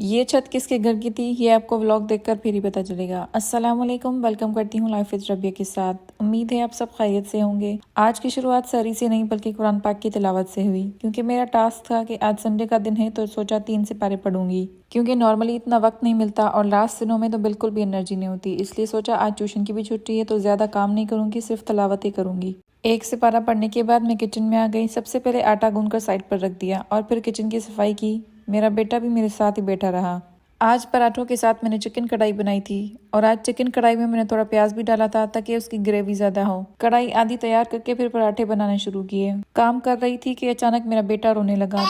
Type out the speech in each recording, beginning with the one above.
ये छत किसके घर की थी ये आपको व्लॉग देखकर फिर ही पता चलेगा। अस्सलाम वालेकुम, वेलकम करती हूँ लाइफ इज रबिया के साथ। उम्मीद है आप सब खैरियत से होंगे। आज की शुरुआत सरी से नहीं बल्कि कुरान पाक की तिलावत से हुई, क्योंकि मेरा टास्क था कि आज संडे का दिन है तो सोचा 3 सिपारे पढ़ूंगी, क्योंकि नॉर्मली इतना वक्त नहीं मिलता और लास्ट दिनों में तो बिल्कुल भी एनर्जी नहीं होती। इसलिए सोचा आज ट्यूशन की भी छुट्टी है तो ज्यादा काम नहीं करूंगी, सिर्फ तिलावत ही करूंगी। एक सिपारा पढ़ने के बाद मैं किचन में आ गई। सबसे पहले आटा गूंद कर साइड पर रख दिया और फिर किचन की सफाई की। मेरा बेटा भी मेरे साथ ही बैठा रहा। आज पराठों के साथ मैंने चिकन कढ़ाई बनाई थी और आज चिकन कढ़ाई में मैंने थोड़ा प्याज भी डाला था ताकि उसकी ग्रेवी ज्यादा हो। कढ़ाई आधी तैयार करके फिर पराठे बनाने शुरू किए। काम कर रही थी कि अचानक मेरा बेटा रोने लगा,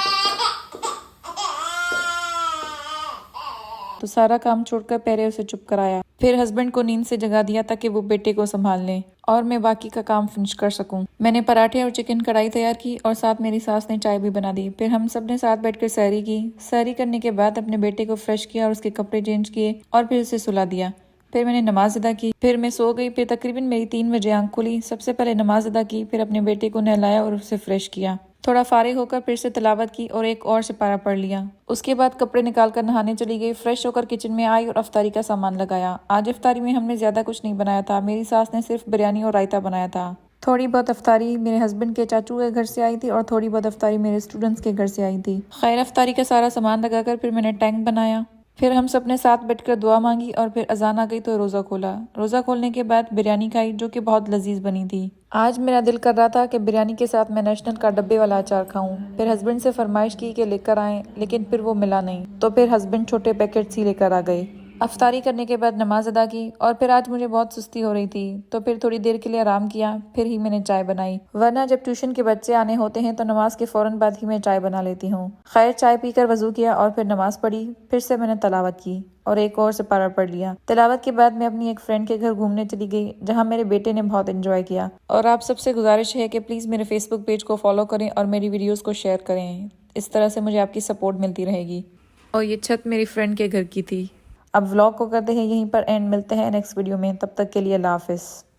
तो सारा काम छोड़कर पहले उसे चुप कराया। फिर हस्बैंड को नींद से जगा दिया ताकि वो बेटे को संभाल लें और मैं बाकी का काम फिनिश कर सकूं। मैंने पराठे और चिकन कढ़ाई तैयार की और साथ मेरी सास ने चाय भी बना दी। फिर हम सब ने साथ बैठकर सहरी की। सहरी करने के बाद अपने बेटे को फ्रेश किया और उसके कपड़े चेंज किए और फिर उसे सुला दिया। फिर मैंने नमाज अदा की, फिर मैं सो गई। फिर तकरीबन मेरी 3 बजे आंख खुली। सबसे पहले नमाज अदा की, फिर अपने बेटे को नहलाया और उसे फ्रेश किया। थोड़ा फारिग होकर फिर से तिलावत की और एक और सिपारा पढ़ लिया। उसके बाद कपड़े निकाल कर नहाने चली गई। फ्रेश होकर किचन में आई और अफ्तारी का सामान लगाया। आज अफ्तारी में हमने ज्यादा कुछ नहीं बनाया था, मेरी सास ने सिर्फ बिरयानी और रायता बनाया था। थोड़ी बहुत अफ्तारी मेरे हस्बैंड के चाचू के घर से आई थी और थोड़ी बहुत अफ्तारी मेरे स्टूडेंट्स के घर से आई थी। खैर, अफ्तारी का सारा सामान लगाकर फिर मैंने टैंक बनाया। फिर हम सब ने साथ बैठकर दुआ मांगी और फिर अजान आ गई तो रोज़ा खोला। रोज़ा खोलने के बाद बिरयानी खाई जो कि बहुत लजीज बनी थी। आज मेरा दिल कर रहा था कि बिरयानी के साथ मैं नेशनल का डब्बे वाला अचार खाऊं। फिर हस्बैंड से फरमाइश की कि लेकर आएं, लेकिन फिर वो मिला नहीं, तो फिर हस्बैंड छोटे पैकेट्स ही लेकर आ गए। अफ्तारी करने के बाद नमाज अदा की और फिर आज मुझे बहुत सुस्ती हो रही थी तो फिर थोड़ी देर के लिए आराम किया। फिर ही मैंने चाय बनाई, वरना जब ट्यूशन के बच्चे आने होते हैं तो नमाज के फौरन बाद ही मैं चाय बना लेती हूँ। खैर, चाय पीकर वजू किया और फिर नमाज पढ़ी। फिर से मैंने तलावत की और एक और सिपारा पढ़ लिया। तिलावत के बाद मैं अपनी एक फ्रेंड के घर घूमने चली गई, जहाँ मेरे बेटे ने बहुत एंजॉय किया। और आप सबसे गुजारिश है कि प्लीज मेरे फेसबुक पेज को फॉलो करें और मेरी वीडियोस को शेयर करें। इस तरह से मुझे आपकी सपोर्ट मिलती रहेगी। और ये छत मेरी फ्रेंड के घर की थी। अब व्लॉग को करते हैं यहीं पर एंड। मिलते हैं नेक्स्ट वीडियो में, तब तक के लिए अल्लाह हाफिज।